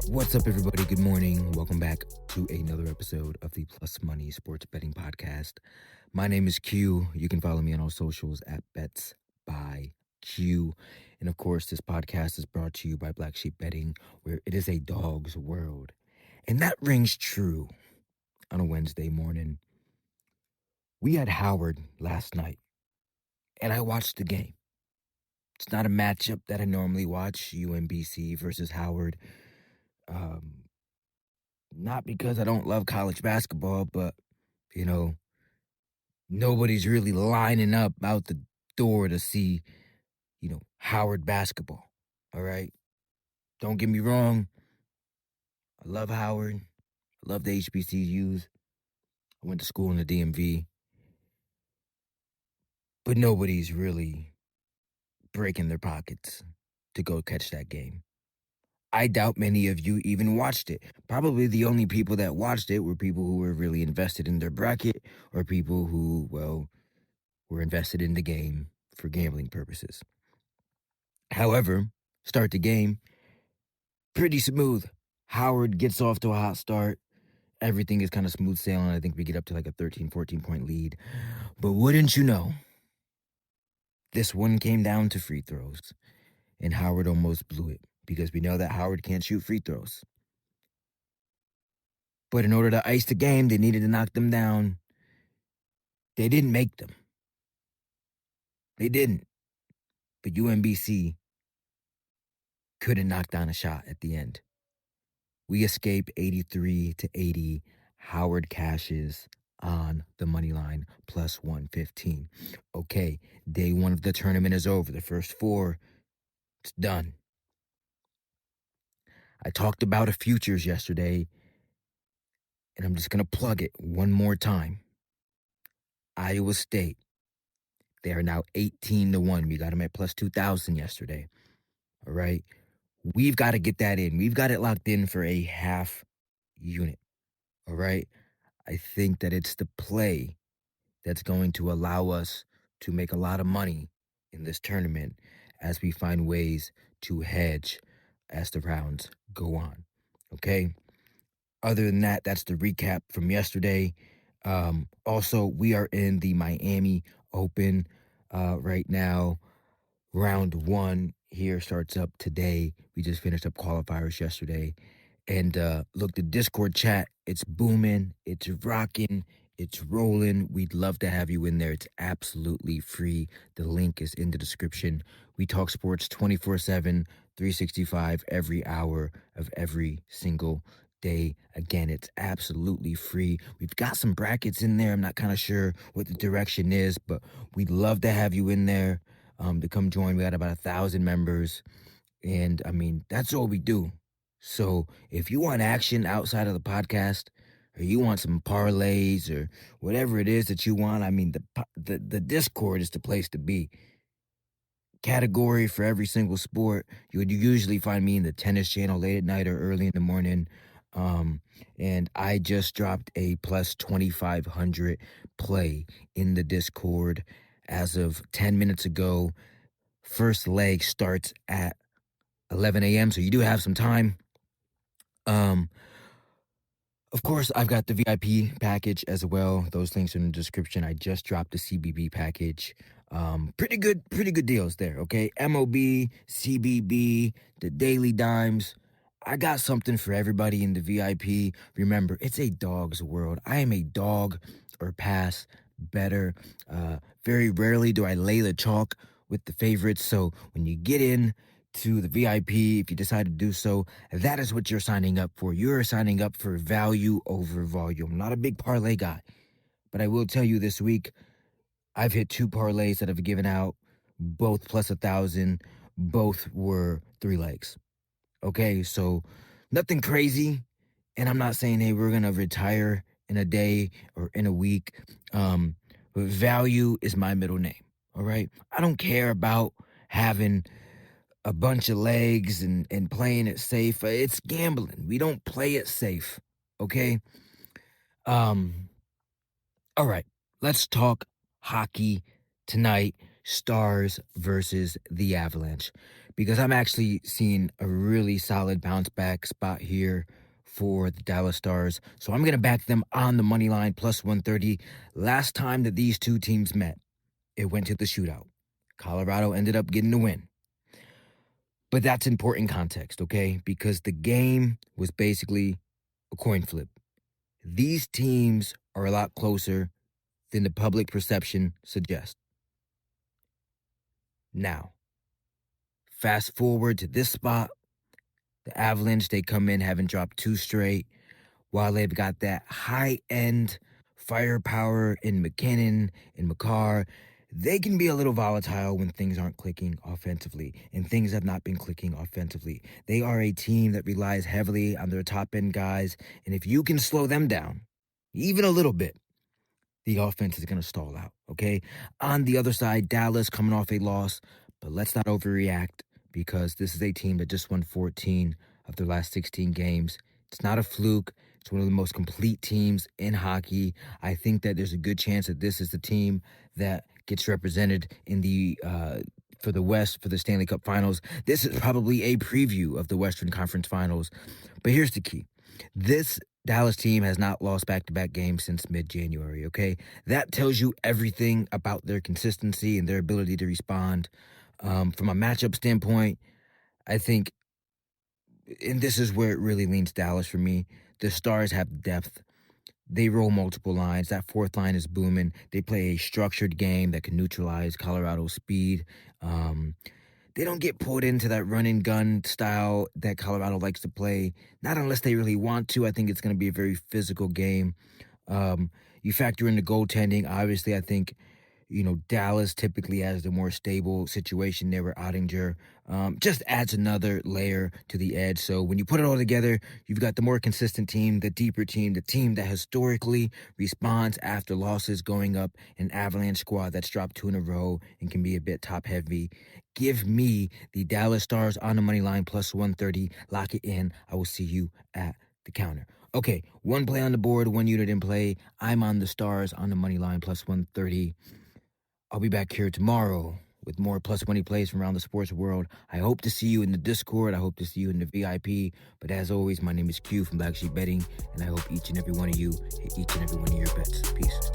What's up, everybody? Good morning. Welcome back to another episode of the Plus Money Sports Betting Podcast. My name is Q. You can follow me on all socials at Bets by Q. And of course, this podcast is brought to you by Black Sheep Betting, where it is a dog's world. And that rings true on a Wednesday morning. We had Howard last night, and I watched the game. It's not a matchup that I normally watch, UMBC versus Howard. Not because I don't love college basketball, but, nobody's really lining up out the door to see, Howard basketball. All right? Don't get me wrong. I love Howard. I love the HBCUs. I went to school in the DMV. But nobody's really breaking their pockets to go catch that game. I doubt many of you even watched it. Probably the only people that watched it were people who were really invested in their bracket or people who, were invested in the game for gambling purposes. However, start the game, pretty smooth. Howard gets off to a hot start. Everything is kind of smooth sailing. I think we get up to like a 13, 14-point lead. But wouldn't you know, this one came down to free throws, and Howard almost blew it because we know that Howard can't shoot free throws. But in order to ice the game, they needed to knock them down. They didn't make them. They didn't. But UMBC couldn't knock down a shot at the end. We escape 83-80. Howard cashes on the money line plus 115. Okay, day one of the tournament is over. The first four, it's done. I talked about a futures yesterday, and I'm just going to plug it one more time. Iowa State, they are now 18-1. We got them at plus 2,000 yesterday. All right, we've got to get that in. We've got it locked in for a half unit. All right, I think that it's the play that's going to allow us to make a lot of money in this tournament as we find ways to hedge as the rounds go on. Okay? Other than that, that's the recap from yesterday. Also, we are in the Miami Open right now. Round one here starts up today. We just finished up qualifiers yesterday. And look, the Discord chat, it's booming, it's rocking, it's rolling. We'd love to have you in there. It's absolutely free. The link is in the description. We talk sports 24/7, 365, every hour of every single day. Again, it's absolutely free. We've got some brackets in there. I'm not kind of sure what the direction is, but we'd love to have you in there to come join. We got about 1,000 members. And I mean, that's all we do. So if you want action outside of the podcast, or you want some parlays or whatever it is that you want, I mean, the Discord is the place to be. Category for every single sport. You would usually find me in the tennis channel late at night or early in the morning. And I just dropped a plus 2,500 play in the Discord as of 10 minutes ago. First leg starts at 11 a.m., so you do have some time. Of course, I've got the VIP package as well. Those links are in the description. I just dropped the CBB package. Pretty good deals there, okay? MOB, CBB, the Daily Dimes. I got something for everybody in the VIP. Remember, it's a dog's world. I am a dog or pass better. Very rarely do I lay the chalk with the favorites. So when you get in to the VIP, if you decide to do so, that is what you're signing up for. You're signing up for value over volume. I'm not a big parlay guy, but I will tell you this week, I've hit 2 parlays that have given out, both plus 1,000. Both were 3 legs. Okay, so nothing crazy. And I'm not saying, hey, we're going to retire in a day or in a week. But value is my middle name. All right. I don't care about having a bunch of legs and playing it safe. It's gambling. We don't play it safe. Okay. All right. Let's talk hockey tonight. Stars versus the Avalanche, because I'm actually seeing a really solid bounce back spot here for the Dallas Stars. So I'm going to back them on the money line plus 130. Last time that these two teams met, it went to the shootout. Colorado ended up getting the win. But that's important context, okay? Because the game was basically a coin flip. These teams are a lot closer than the public perception suggests. Now, fast forward to this spot, the Avalanche, they come in having dropped 2 straight, while they've got that high-end firepower in McKinnon and Makar. They can be a little volatile when things aren't clicking offensively, and things have not been clicking offensively. They are a team that relies heavily on their top-end guys, and if you can slow them down, even a little bit, the offense is going to stall out, okay? On the other side, Dallas coming off a loss, but let's not overreact because this is a team that just won 14 of their last 16 games. It's not a fluke. It's one of the most complete teams in hockey. I think that there's a good chance that this is the team that gets represented in the for the West for the Stanley Cup Finals. This is probably a preview of the Western Conference Finals. But here's the key. This Dallas team has not lost back-to-back games since mid-January, okay? That tells you everything about their consistency and their ability to respond. From a matchup standpoint, I think, and this is where it really leans Dallas for me, the Stars have depth. They roll multiple lines. That fourth line is booming. They play a structured game that can neutralize Colorado's speed. They don't get pulled into that run-and-gun style that Colorado likes to play, not unless they really want to. I think it's going to be a very physical game. You factor in the goaltending. Obviously, I think, Dallas typically has the more stable situation there where Ottinger just adds another layer to the edge. So when you put it all together, you've got the more consistent team, the deeper team, the team that historically responds after losses, going up an Avalanche squad that's dropped 2 in a row and can be a bit top-heavy. Give me the Dallas Stars on the money line plus 130. Lock it in. I will see you at the counter. Okay, 1 play on the board, 1 unit in play. I'm on the Stars on the money line plus 130. I'll be back here tomorrow with more plus money plays from around the sports world. I hope to see you in the Discord. I hope to see you in the VIP. But as always, my name is Q from Black Sheep Betting, and I hope each and every one of you hit each and every one of your bets. Peace.